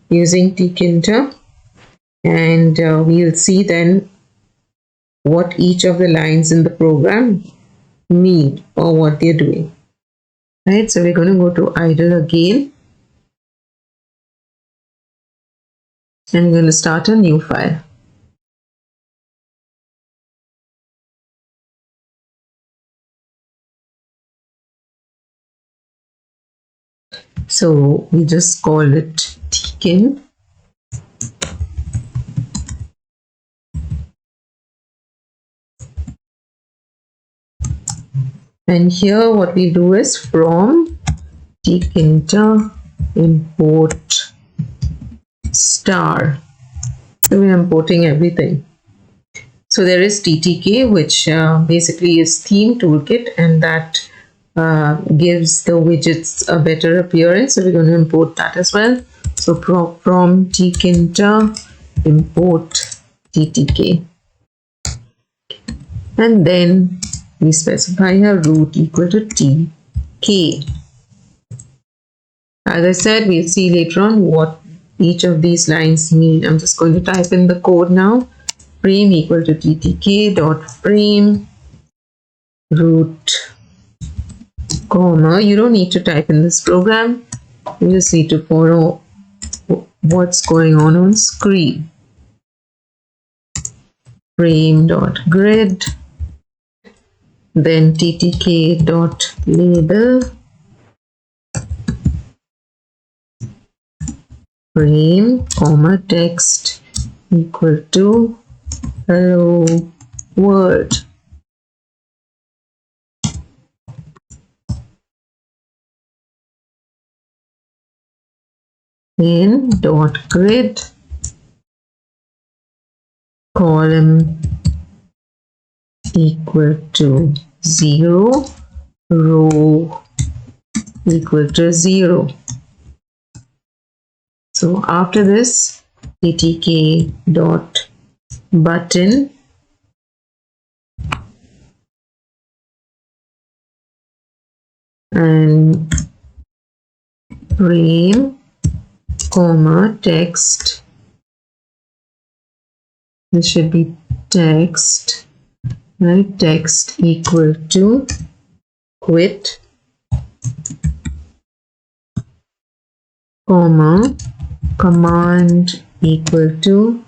using Tkinter, and we'll see then what each of the lines in the program mean or what they're doing. Right, so we're going to go to idle again, and we're going to start a new file. So we just call it Tkin. And here what we do is from Tkinter import star. So we're importing everything. So there is TTK, which basically is theme toolkit, and that gives the widgets a better appearance. So we're going to import that as well. So from Tkinter import TTK, and then we specify a root equal to TK. As I said, we'll see later on what each of these lines mean. I'm just going to type in the code now. Frame equal to TTK dot frame root comma. You don't need to type in this program. You just need to follow what's going on screen. Frame dot grid, then TTK dot label, frame comma text equal to hello world. Then dot grid column equal to 0, row equal to 0. So after this, ttk dot button and frame comma text. This should be text, right? Text equal to quit comma command equal to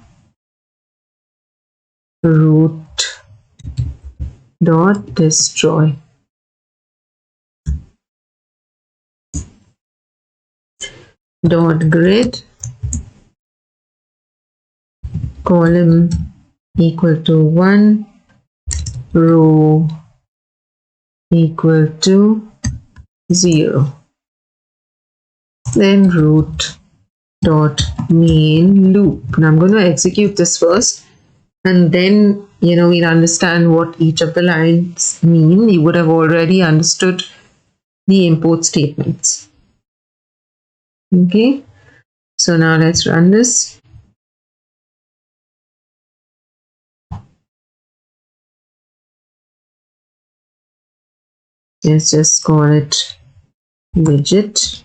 root dot destroy. Dot grid column equal to 1, row equal to 0. Then root dot main loop. Now I'm going to execute this first, and then we'll understand what each of the lines mean. You would have already understood the import statements. Okay, so now let's run this. Let's just call it widget.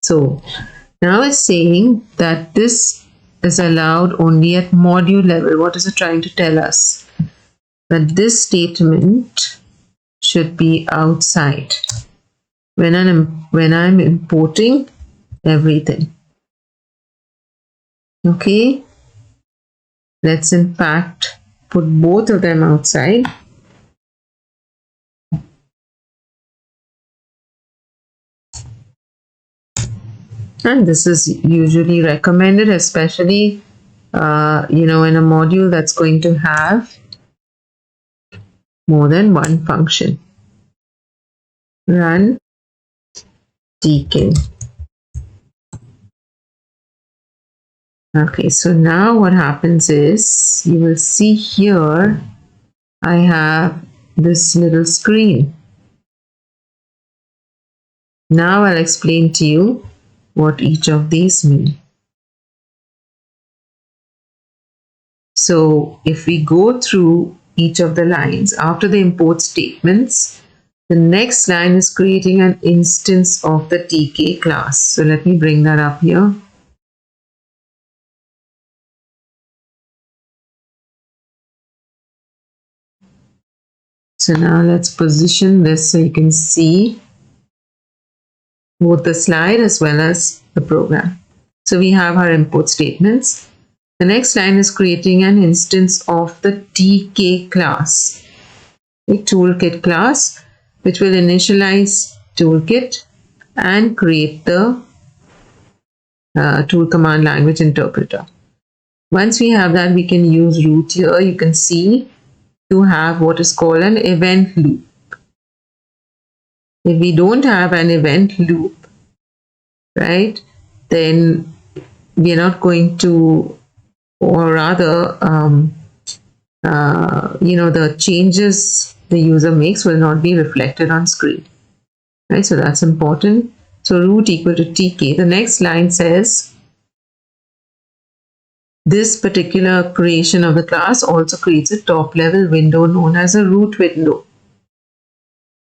So now it's saying that this is allowed only at module level. What is it trying to tell us? That this statement should be outside when I'm importing everything. Okay, let's in fact put both of them outside. And this is usually recommended, especially in a module that's going to have more than one function. Run Tkin. Okay, so now what happens is, you will see here I have this little screen. Now I'll explain to you what each of these mean. So if we go through each of the lines after the import statements, the next line is creating an instance of the tk class. So let me bring that up here. So now let's position this so you can see both the slide as well as the program. So we have our import statements. The next line is creating an instance of the tk class, a toolkit class, which will initialize toolkit and create the tool command language interpreter. Once we have that, we can use root here. You can see to have what is called an event loop. If we don't have an event loop, right, then we are not going to, or rather, the changes the user makes will not be reflected on screen, right? So that's important. So root equal to tk. The next line says this particular creation of the class also creates a top level window known as a root window,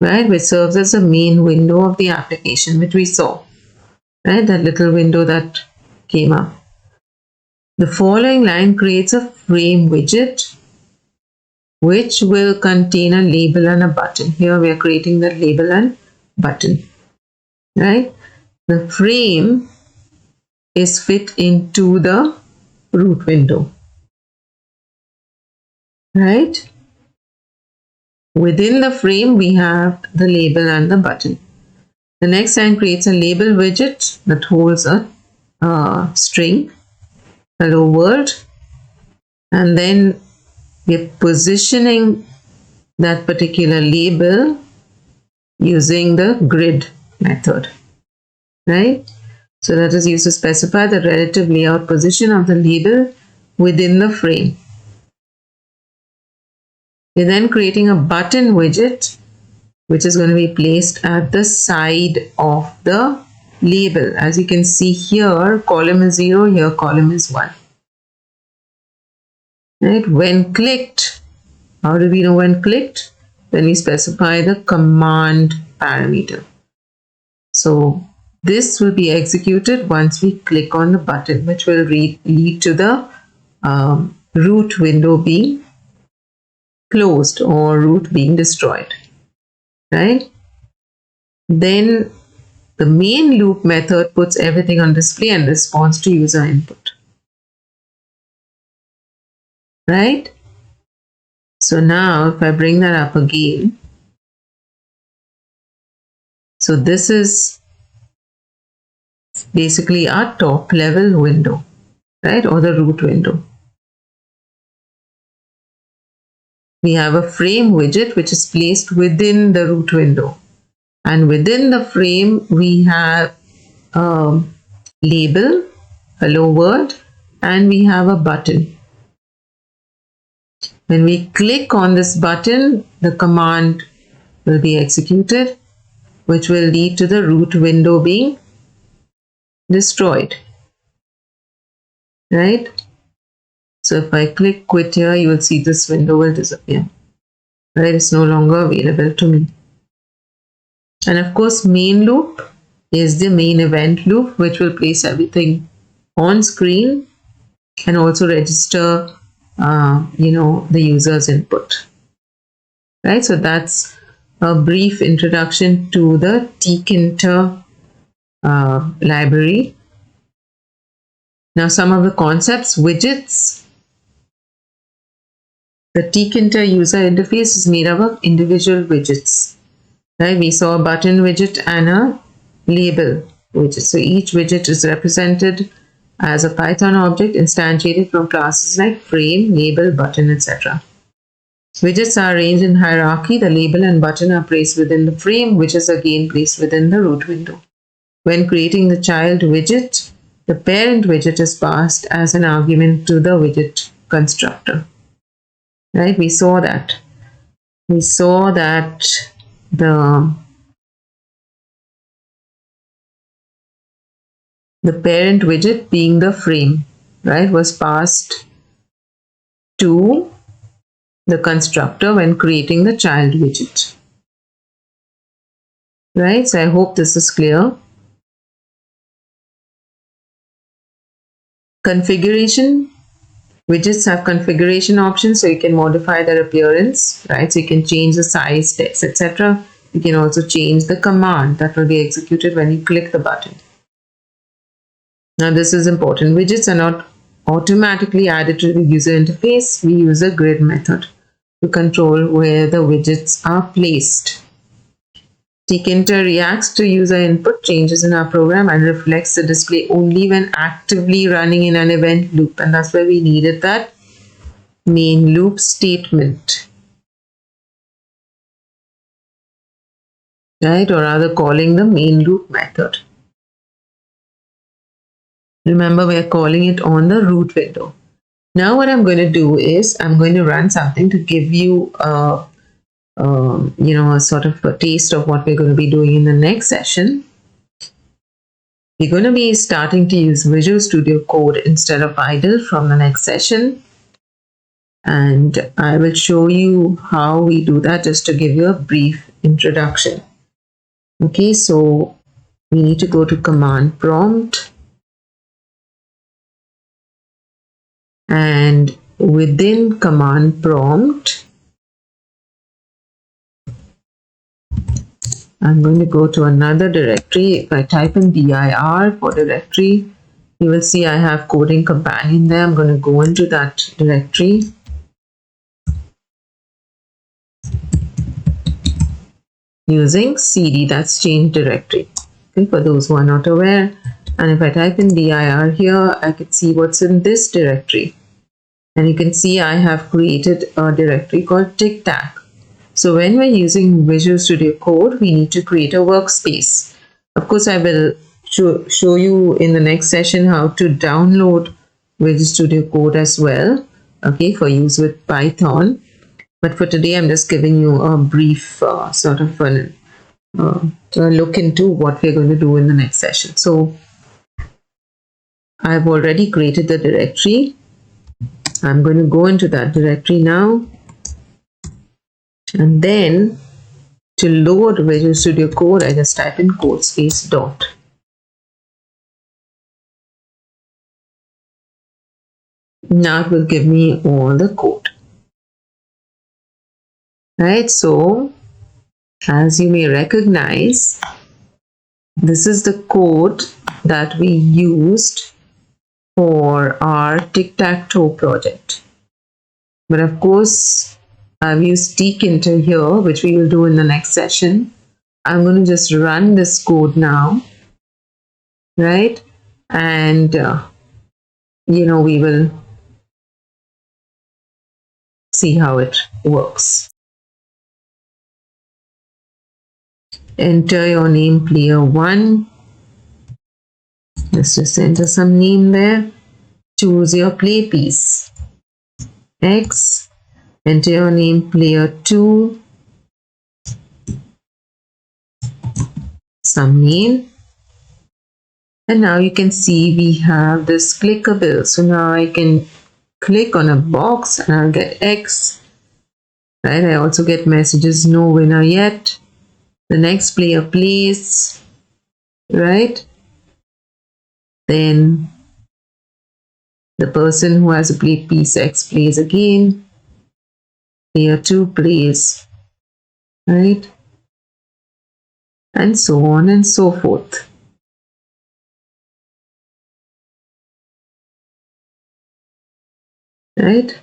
right, which serves as a main window of the application, which we saw, right, that little window that came up. The following line creates a frame widget which will contain a label and a button. Here we are creating the label and button, right? The frame is fit into the root window, right? Within the frame we have the label and the button. The next line creates a label widget that holds a string, hello world, and then we're positioning that particular label using the grid method, right? So that is used to specify the relative layout position of the label within the frame. We're then creating a button widget, which is going to be placed at the side of the label. As you can see here, column is 0, here column is 1. Right? When clicked, how do we know when clicked? When we specify the command parameter. So this will be executed once we click on the button, which will lead to the root window being closed or root being destroyed. Right? Then the main loop method puts everything on display and responds to user input. Right? So now if I bring that up again, so this is basically our top level window, right? Or the root window. We have a frame widget which is placed within the root window. And within the frame, we have a label, hello world, and we have a button. When we click on this button, the command will be executed, which will lead to the root window being destroyed. Right? So if I click quit here, you will see this window will disappear. Right? It's no longer available to me. And of course, main loop is the main event loop, which will place everything on screen and also register, the user's input. Right? So that's a brief introduction to the Tkinter library. Now, some of the concepts, widgets. The Tkinter user interface is made up of individual widgets. Right? We saw a button widget and a label widget. So each widget is represented as a Python object instantiated from classes like frame, label, button, etc. Widgets are arranged in hierarchy. The label and button are placed within the frame, which is again placed within the root window. When creating the child widget, the parent widget is passed as an argument to the widget constructor. Right? We saw that. We saw that the parent widget, being the frame, right, was passed to the constructor when creating the child widget. Right? So I hope this is clear. Configuration. Widgets have configuration options, so you can modify their appearance, right? So you can change the size, text, etc. You can also change the command that will be executed when you click the button. Now this is important. Widgets are not automatically added to the user interface. We use a grid method to control where the widgets are placed. Tkinter reacts to user input changes in our program and reflects the display only when actively running in an event loop. And that's where we needed that main loop statement. Right? Or rather calling the main loop method. Remember, we're calling it on the root window. Now what I'm going to do is I'm going to run something to give you a sort of a taste of what we're going to be doing in the next session. We're going to be starting to use Visual Studio Code instead of idle from the next session. And I will show you how we do that just to give you a brief introduction. Okay, so we need to go to command prompt. And within command prompt, I'm going to go to another directory. If I type in dir for directory, you will see I have coding companion there. I'm going to go into that directory. Using cd, that's change directory. Okay, for those who are not aware. And if I type in dir here, I can see what's in this directory. And you can see I have created a directory called tic-tac. So when we're using Visual Studio Code, we need to create a workspace. Of course, I will show you in the next session how to download Visual Studio Code as well, okay, for use with Python. But for today, I'm just giving you a brief sort of a look into what we're going to do in the next session. So I've already created the directory. I'm going to go into that directory now. And then to load Visual Studio Code, I just type in code space dot. Now it will give me all the code. Right, so as you may recognize, this is the code that we used for our tic-tac-toe project. But of course, I've used Tkinter here, which we will do in the next session. I'm going to just run this code now, right? And, we will see how it works. Enter your name player 1. Let's just enter some name there. Choose your play piece. X. Enter your name player 2. Some name. And now you can see we have this clickable. So now I can click on a box and I'll get X. Right? I also get messages no winner yet. The next player plays. Right? Then the person who has a play piece X plays again. Player 2 plays. Right? And so on and so forth. Right?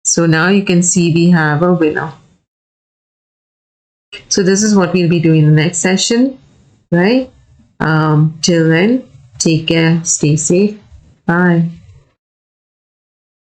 So now you can see we have a winner. So this is what we'll be doing in the next session, right? Till then, take care, stay safe, bye.